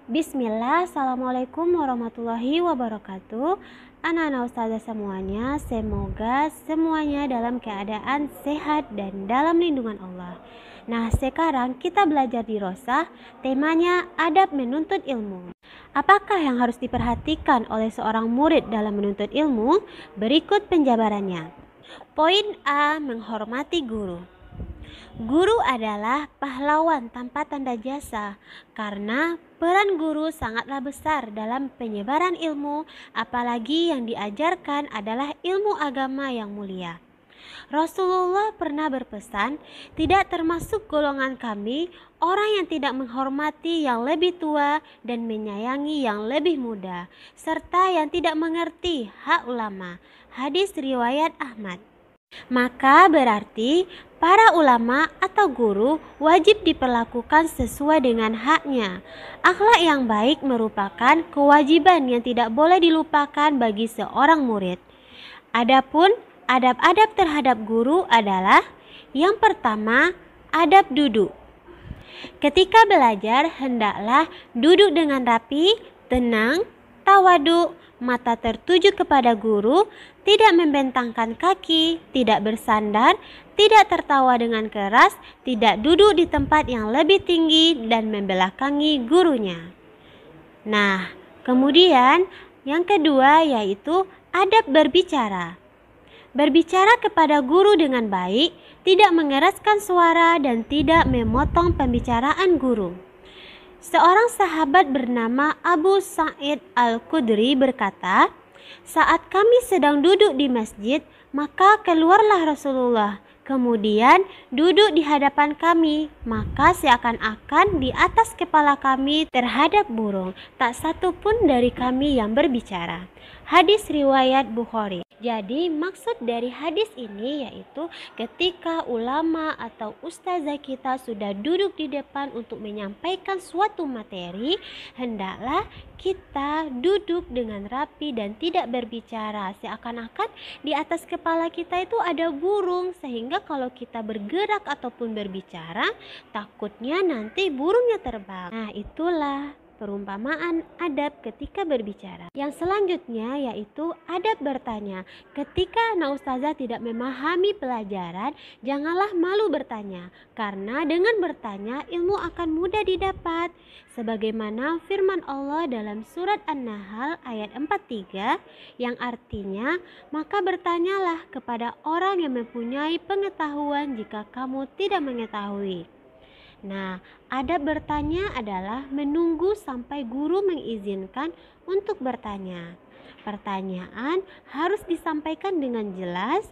Bismillah, Assalamualaikum warahmatullahi wabarakatuh. Anak-anak ustazah semuanya, semoga semuanya dalam keadaan sehat dan dalam lindungan Allah. Nah, sekarang kita belajar di Rosa, temanya adab menuntut ilmu. Apakah yang harus diperhatikan oleh seorang murid dalam menuntut ilmu? Berikut penjabarannya. Poin A, menghormati guru. Guru adalah pahlawan tanpa tanda jasa, karena peran guru sangatlah besar dalam penyebaran ilmu, apalagi yang diajarkan adalah ilmu agama yang mulia. Rasulullah pernah berpesan, tidak termasuk golongan kami orang yang tidak menghormati yang lebih tua dan menyayangi yang lebih muda, serta yang tidak mengerti hak ulama. Hadis riwayat Ahmad. Maka berarti para ulama atau guru wajib diperlakukan sesuai dengan haknya. Akhlak yang baik merupakan kewajiban yang tidak boleh dilupakan bagi seorang murid. Adapun adab-adab terhadap guru adalah yang pertama, adab duduk. Ketika belajar hendaklah duduk dengan rapi, tenang, tawaduk, mata tertuju kepada guru, tidak membentangkan kaki, tidak bersandar, tidak tertawa dengan keras, tidak duduk di tempat yang lebih tinggi dan membelakangi gurunya. Nah, kemudian yang kedua yaitu adab berbicara. Berbicara kepada guru dengan baik, tidak mengeraskan suara dan tidak memotong pembicaraan guru. Seorang sahabat bernama Abu Sa'id Al-Khudri berkata, saat kami sedang duduk di masjid, maka keluarlah Rasulullah, kemudian duduk di hadapan kami, maka seakan-akan di atas kepala kami terhadap burung, tak satu pun dari kami yang berbicara. Hadis riwayat Bukhari. Jadi maksud dari hadis ini yaitu ketika ulama atau ustazah kita sudah duduk di depan untuk menyampaikan suatu materi, hendaklah kita duduk dengan rapi dan tidak berbicara, seakan-akan di atas kepala kita itu ada burung, sehingga kalau kita bergerak ataupun berbicara, takutnya nanti burungnya terbang. Nah, itulah perumpamaan adab ketika berbicara. Yang selanjutnya yaitu adab bertanya. Ketika anak ustazah tidak memahami pelajaran, janganlah malu bertanya, karena dengan bertanya ilmu akan mudah didapat. Sebagaimana firman Allah dalam surat An-Nahl ayat 43 yang artinya, maka bertanyalah kepada orang yang mempunyai pengetahuan jika kamu tidak mengetahui. Nah, adab bertanya adalah menunggu sampai guru mengizinkan untuk bertanya. Pertanyaan harus disampaikan dengan jelas,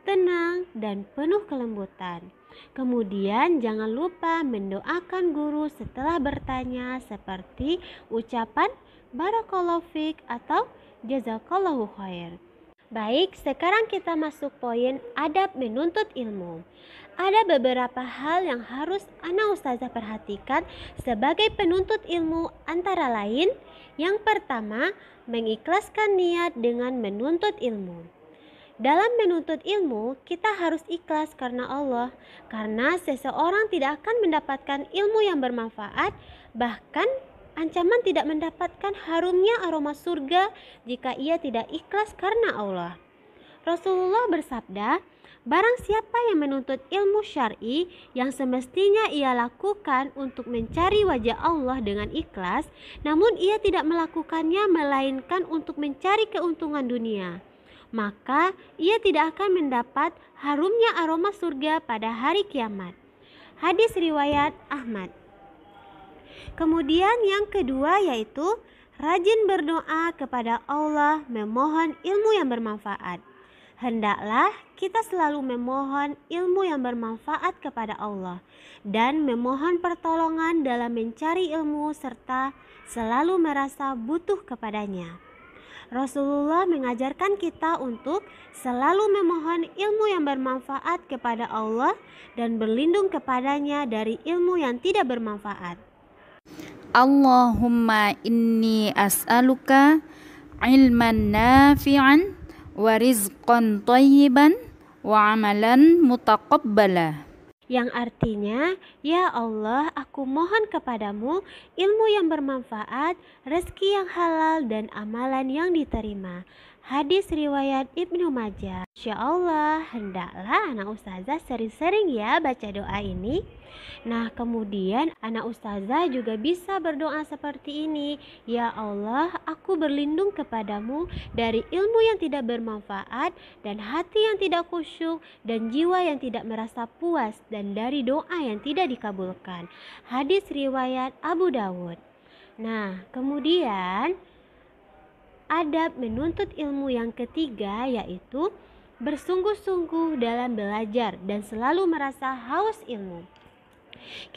tenang, dan penuh kelembutan. Kemudian jangan lupa mendoakan guru setelah bertanya seperti ucapan barakallahu fiik atau jazakallahu khair. Baik, sekarang kita masuk poin adab menuntut ilmu. Ada beberapa hal yang harus anak ustazah perhatikan sebagai penuntut ilmu, antara lain yang pertama, mengikhlaskan niat dengan menuntut ilmu. Dalam menuntut ilmu, kita harus ikhlas karena Allah, karena seseorang tidak akan mendapatkan ilmu yang bermanfaat, bahkan ancaman tidak mendapatkan harumnya aroma surga jika ia tidak ikhlas karena Allah. Rasulullah bersabda, barang siapa yang menuntut ilmu syar'i yang semestinya ia lakukan untuk mencari wajah Allah dengan ikhlas, namun ia tidak melakukannya melainkan untuk mencari keuntungan dunia, maka ia tidak akan mendapat harumnya aroma surga pada hari kiamat. Hadis riwayat Ahmad. Kemudian yang kedua yaitu rajin berdoa kepada Allah, memohon ilmu yang bermanfaat. Hendaklah kita selalu memohon ilmu yang bermanfaat kepada Allah dan memohon pertolongan dalam mencari ilmu serta selalu merasa butuh kepadanya. Rasulullah mengajarkan kita untuk selalu memohon ilmu yang bermanfaat kepada Allah dan berlindung kepadanya dari ilmu yang tidak bermanfaat. Allahumma inni as'aluka ilman nafi'an wa rizqan thayyiban wa amalan mutaqabbala. yang artinya, "Ya Allah, aku mohon kepadamu ilmu yang bermanfaat, rezeki yang halal, dan amalan yang diterima." Hadis riwayat Ibnu Majah. Insya Allah, hendaklah anak ustazah sering-sering ya baca doa ini. Nah, kemudian anak ustazah juga bisa berdoa seperti ini. "Ya Allah, aku berlindung kepadamu dari ilmu yang tidak bermanfaat, dan hati yang tidak khusyuk, dan jiwa yang tidak merasa puas, dan dari doa yang tidak dikabulkan." Hadis riwayat Abu Dawud. Nah, kemudian adab menuntut ilmu yang ketiga yaitu bersungguh-sungguh dalam belajar dan selalu merasa haus ilmu.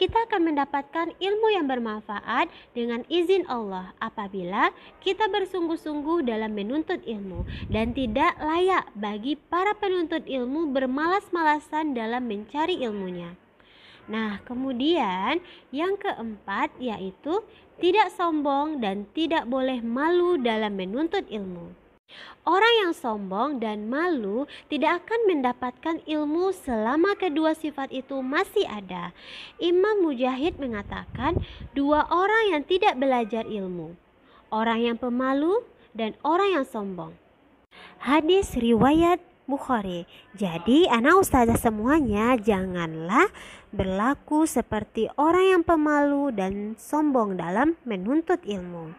Kita akan mendapatkan ilmu yang bermanfaat dengan izin Allah apabila kita bersungguh-sungguh dalam menuntut ilmu, dan tidak layak bagi para penuntut ilmu bermalas-malasan dalam mencari ilmunya. Nah, kemudian yang keempat yaitu tidak sombong dan tidak boleh malu dalam menuntut ilmu. Orang yang sombong dan malu tidak akan mendapatkan ilmu selama kedua sifat itu masih ada. Imam Mujahid mengatakan, dua orang yang tidak belajar ilmu, orang yang pemalu dan orang yang sombong. Hadis riwayat Bukhari. Jadi anak ustazah semuanya, janganlah berlaku seperti orang yang pemalu dan sombong dalam menuntut ilmu.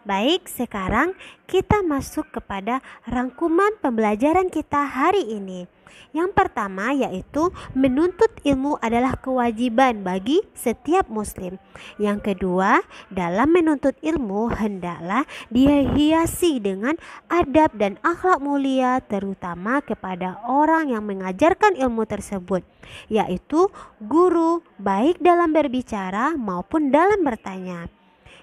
Baik, sekarang kita masuk kepada rangkuman pembelajaran kita hari ini. Yang pertama yaitu menuntut ilmu adalah kewajiban bagi setiap muslim. Yang kedua, dalam menuntut ilmu hendaklah dihiasi dengan adab dan akhlak mulia, terutama kepada orang yang mengajarkan ilmu tersebut, yaitu guru, baik dalam berbicara maupun dalam bertanya.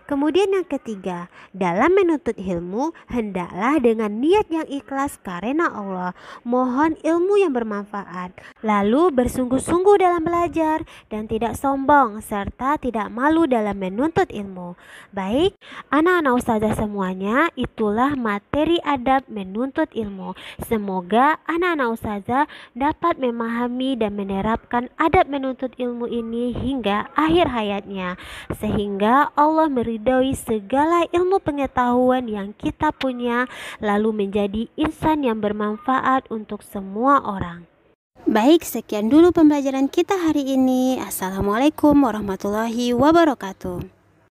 Kemudian yang ketiga, dalam menuntut ilmu hendaklah dengan niat yang ikhlas karena Allah, mohon ilmu yang bermanfaat, lalu bersungguh-sungguh dalam belajar dan tidak sombong serta tidak malu dalam menuntut ilmu. Baik, anak-anak ustazah semuanya, itulah materi adab menuntut ilmu. Semoga anak-anak ustazah dapat memahami dan menerapkan adab menuntut ilmu ini hingga akhir hayatnya, sehingga Allah meridhoi segala ilmu pengetahuan yang kita punya, lalu menjadi insan yang bermanfaat untuk semua orang. Baik, sekian dulu pembelajaran kita hari ini. Assalamualaikum warahmatullahi wabarakatuh.